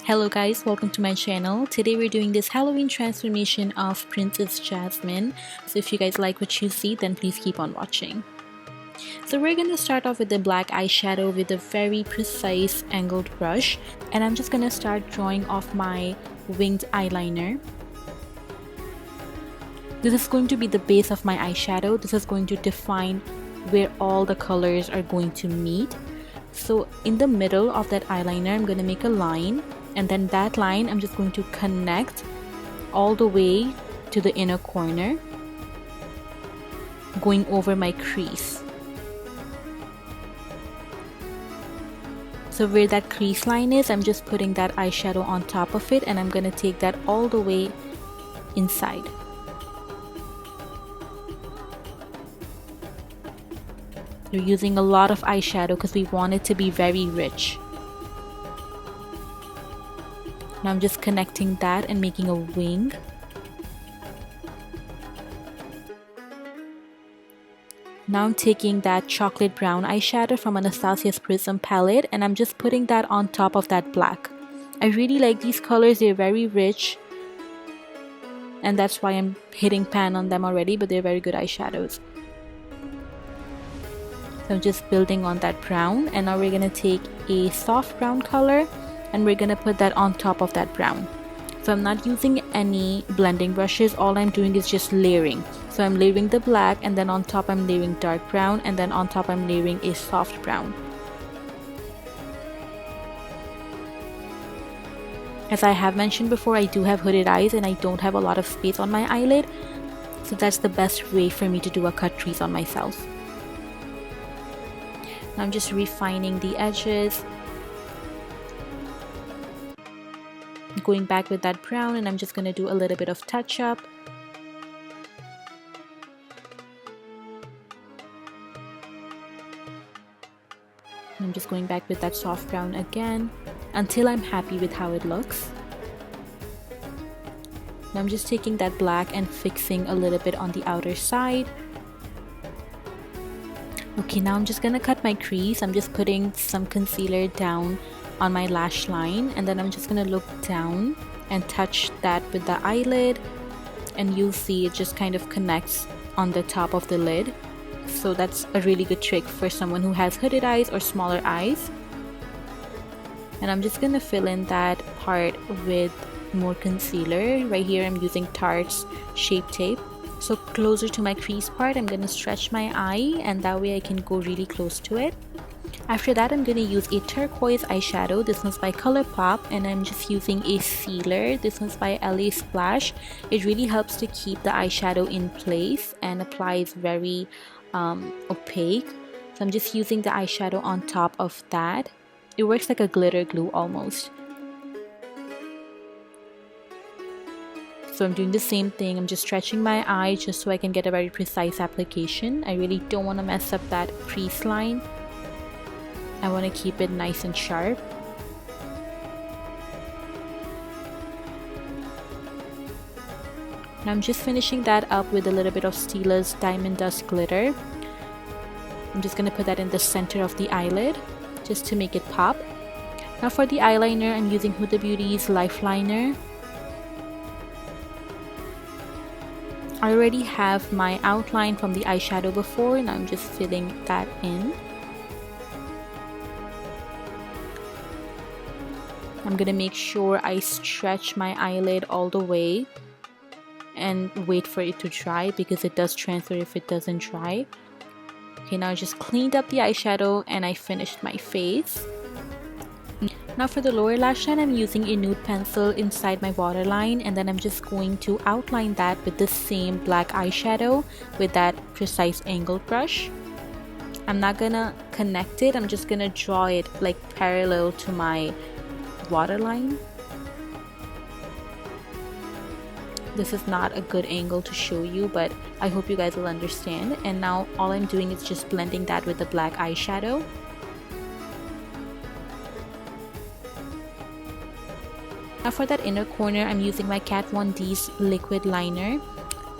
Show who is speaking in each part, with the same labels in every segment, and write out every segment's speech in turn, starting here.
Speaker 1: Hello guys, welcome to my channel. Today we're doing this Halloween transformation of Princess Jasmine. So if you guys like what you see, then please keep on watching. So we're going to start off with the black eyeshadow with a very precise angled brush. And I'm just going to start drawing off my winged eyeliner. This is going to be the base of my eyeshadow. This is going to define where all the colors are going to meet. So in the middle of that eyeliner, I'm going to make a line. And then that line I'm just going to connect all the way to the inner corner, going over my crease. So where that crease line is, I'm just putting that eyeshadow on top of it, and I'm going to take that all the way inside. We're using a lot of eyeshadow because we want it to be very rich. Now I'm just connecting that and making a wing. Now I'm taking that chocolate brown eyeshadow from Anastasia's Prism palette, and I'm just putting that on top of that black. I really like these colors, they're very rich. And that's why I'm hitting pan on them already, but they're very good eyeshadows. So I'm just building on that brown, and now we're going to take a soft brown color and we're gonna put that on top of that brown. So I'm not using any blending brushes, all I'm doing is just layering. So I'm layering the black, and then on top I'm layering dark brown, and then on top I'm layering a soft brown. As I have mentioned before, I do have hooded eyes and I don't have a lot of space on my eyelid, so that's the best way for me to do a cut crease on myself. Now I'm just refining the edges, going back with that brown, and I'm just going to do a little bit of touch up. I'm just going back with that soft brown again until I'm happy with how it looks. Now I'm just taking that black and fixing a little bit on the outer side. Okay, now I'm just going to cut my crease. I'm just putting some concealer down on my lash line, and then I'm just gonna look down and touch that with the eyelid, and you'll see it just kind of connects on the top of the lid. So that's a really good trick for someone who has hooded eyes or smaller eyes. And I'm just gonna fill in that part with more concealer. Right here I'm using Tarte's Shape Tape. So closer to my crease part, I'm gonna stretch my eye, and that way I can go really close to it. After that, I'm going to use a turquoise eyeshadow. This one's by ColourPop, and I'm just using a sealer. This one's by LA Splash. It really helps to keep the eyeshadow in place and applies very opaque. So I'm just using the eyeshadow on top of that. It works like a glitter glue almost. So I'm doing the same thing. I'm just stretching my eye just so I can get a very precise application. I really don't want to mess up that crease line. I want to keep it nice and sharp. Now I'm just finishing that up with a little bit of Stila's Diamond Dust Glitter. I'm just going to put that in the center of the eyelid just to make it pop. Now for the eyeliner, I'm using Huda Beauty's Lifeliner. I already have my outline from the eyeshadow before, and I'm just filling that in. I'm gonna make sure I stretch my eyelid all the way and wait for it to dry, because it does transfer if it doesn't dry. Okay, now I just cleaned up the eyeshadow and I finished my face. Now for the lower lash line, I'm using a nude pencil inside my waterline, and then I'm just going to outline that with the same black eyeshadow with that precise angled brush. I'm not gonna connect it, I'm just gonna draw it like parallel to my waterline. This is not a good angle to show you, but I hope you guys will understand. And now all I'm doing is just blending that with the black eyeshadow. Now for that inner corner, I'm using my Kat Von D's liquid liner.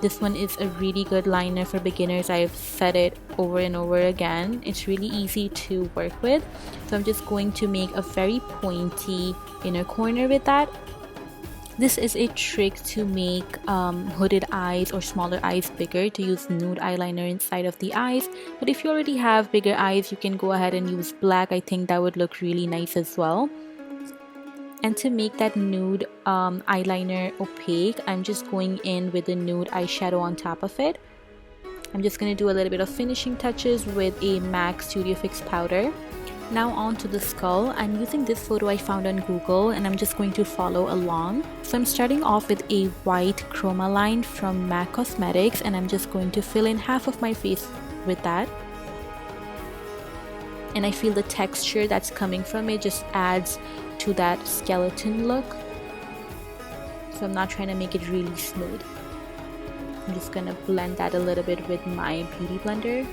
Speaker 1: This one is a really good liner for beginners. I've said it over and over again. It's really easy to work with. So I'm just going to make a very pointy inner corner with that. This is a trick to make hooded eyes or smaller eyes bigger, to use nude eyeliner inside of the eyes. But if you already have bigger eyes, you can go ahead and use black. I think that would look really nice as well. And to make that nude eyeliner opaque, I'm just going in with the nude eyeshadow on top of it. I'm just going to do a little bit of finishing touches with a MAC Studio Fix powder. Now on to the skull. I'm using this photo I found on Google and I'm just going to follow along. So I'm starting off with a white chromaline from MAC Cosmetics, and I'm just going to fill in half of my face with that. And I feel the texture that's coming from it just adds to that skeleton look. So I'm not trying to make it really smooth. I'm just gonna blend that a little bit with my beauty blender.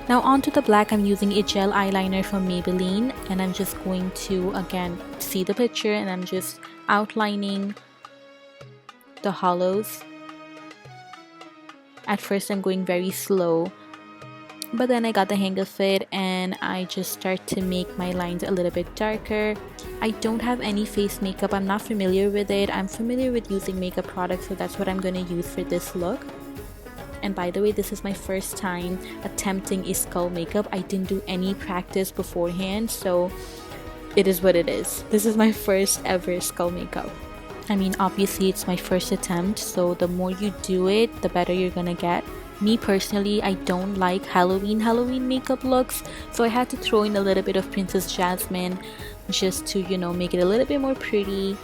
Speaker 1: Now onto the black, I'm using a gel eyeliner from Maybelline, and I'm just going to again see the picture and I'm just outlining the hollows. At first I'm going very slow, but then I got the hang of it and I just start to make my lines a little bit darker. I don't have any face makeup. I'm not familiar with it. I'm familiar with using makeup products, so that's what I'm going to use for this look. And by the way, this is my first time attempting a skull makeup. I didn't do any practice beforehand, so it is what it is. This is my first ever skull makeup. I mean, obviously it's my first attempt, so the more you do it, the better you're gonna get. Me personally, I don't like Halloween makeup looks, so I had to throw in a little bit of Princess Jasmine just to, you know, make it a little bit more pretty.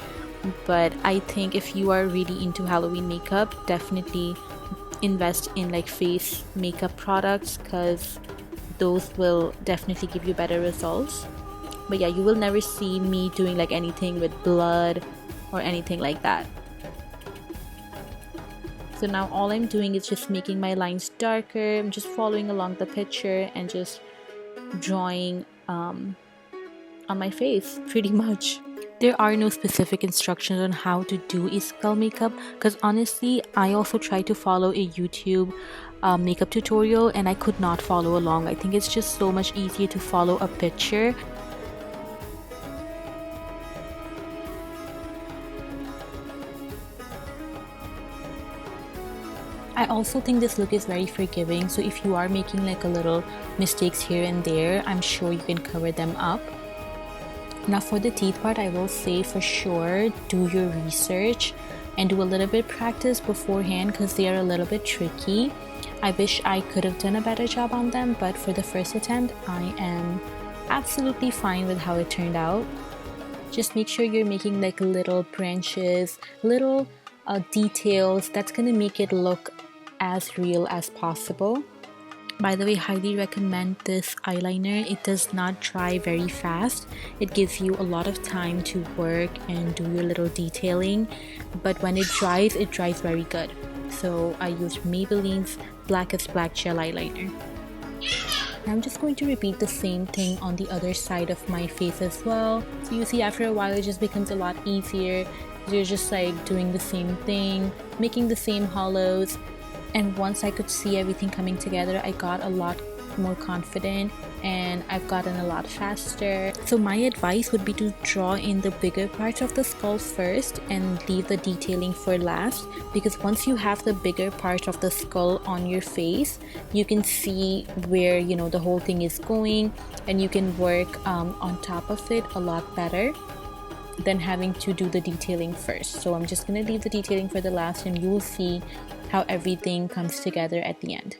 Speaker 1: But I think if you are really into Halloween makeup, definitely invest in like face makeup products, because those will definitely give you better results. But yeah, you will never see me doing like anything with blood or anything like that. So now all I'm doing is just making my lines darker. I'm just following along the picture and just drawing on my face pretty much. There are no specific instructions on how to do a skull makeup, because honestly I also tried to follow a YouTube makeup tutorial and I could not follow along. I think it's just so much easier to follow a picture. I also think this look is very forgiving, so if you are making like a little mistakes here and there, I'm sure you can cover them up. Now for the teeth part, I will say for sure do your research and do a little bit practice beforehand, because they are a little bit tricky. I wish I could have done a better job on them, but for the first attempt I am absolutely fine with how it turned out. Just make sure you're making like little branches, little details that's gonna make it look as real as possible. By the way, highly recommend this eyeliner. It does not dry very fast. It gives you a lot of time to work and do your little detailing, but when it dries very good. So I use Maybelline's Blackest Black Gel Eyeliner. I'm just going to repeat the same thing on the other side of my face as well. So you see, after a while it just becomes a lot easier. You're just like doing the same thing, making the same hollows. And once I could see everything coming together, I got a lot more confident and I've gotten a lot faster. So my advice would be to draw in the bigger parts of the skull first and leave the detailing for last, because once you have the bigger part of the skull on your face, you can see where, you know, the whole thing is going, and you can work on top of it a lot better than having to do the detailing first. So I'm just going to leave the detailing for the last, and you will see how everything comes together at the end.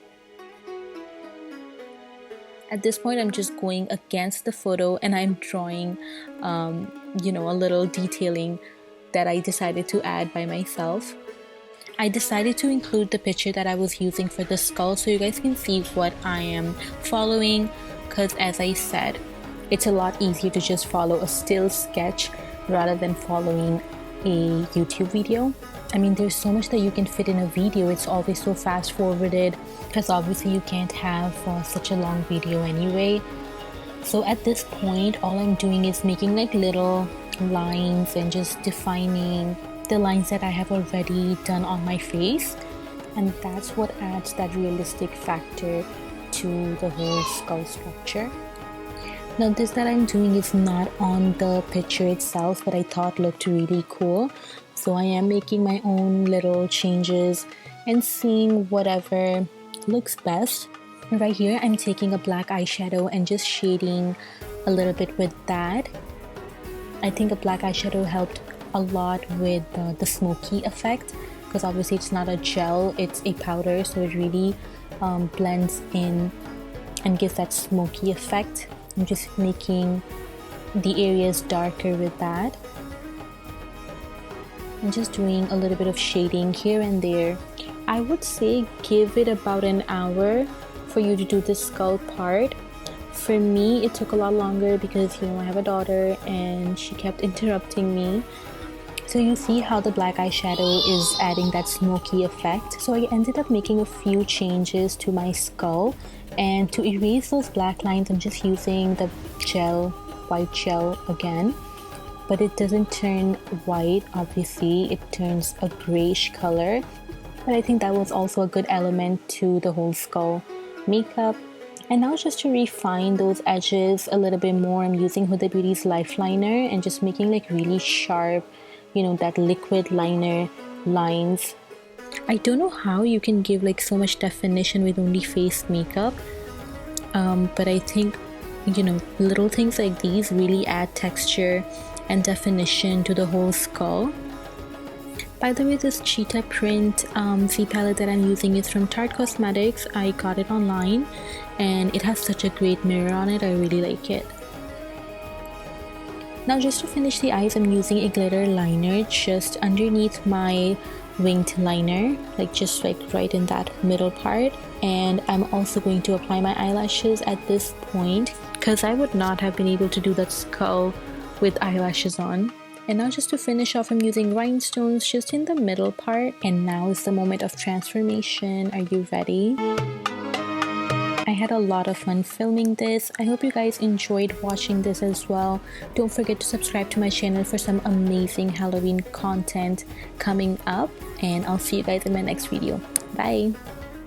Speaker 1: At this point, I'm just going against the photo and I'm drawing you know, a little detailing that I decided to add by myself. I decided to include the picture that I was using for the skull so you guys can see what I am following, because as I said, it's a lot easier to just follow a still sketch rather than following a YouTube video. I mean, there's so much that you can fit in a video. It's always so fast forwarded, because obviously you can't have such a long video anyway. So at this point, all I'm doing is making like little lines and just defining the lines that I have already done on my face. and that's what adds that realistic factor to the whole skull structure. Now this that I'm doing is not on the picture itself, but I thought looked really cool, so I am making my own little changes and seeing whatever looks best. Right here I'm taking a black eyeshadow and just shading a little bit with that. I think a black eyeshadow helped a lot with the smoky effect, because obviously it's not a gel, it's a powder, so it really blends in and gives that smoky effect. I'm just making the areas darker with that. I'm just doing a little bit of shading here and there. I would say give it about an hour for you to do the skull part. For me, it took a lot longer because, you know, I have a daughter and she kept interrupting me. So you see how the black eyeshadow is adding that smoky effect. So I ended up making a few changes to my skull, and to erase those black lines I'm just using the gel, white gel again, but it doesn't turn white, obviously it turns a grayish color, but I think that was also a good element to the whole skull makeup. And now just to refine those edges a little bit more, I'm using Huda Beauty's Life Liner and just making like really sharp, you know, that liquid liner lines. I don't know how you can give like so much definition with only face makeup, but I think, you know, little things like these really add texture and definition to the whole skull. By the way, this cheetah print V palette that I'm using is from Tarte Cosmetics. I got it online and it has such a great mirror on it. I really like it. Now just to finish the eyes, I'm using a glitter liner just underneath my winged liner, like just like right in that middle part. And I'm also going to apply my eyelashes at this point because I would not have been able to do that skull with eyelashes on. And now just to finish off, I'm using rhinestones just in the middle part. And now is the moment of transformation. Are you ready? I had a lot of fun filming this. I hope you guys enjoyed watching this as well. Don't forget to subscribe to my channel for some amazing Halloween content coming up, and I'll see you guys in my next video. Bye!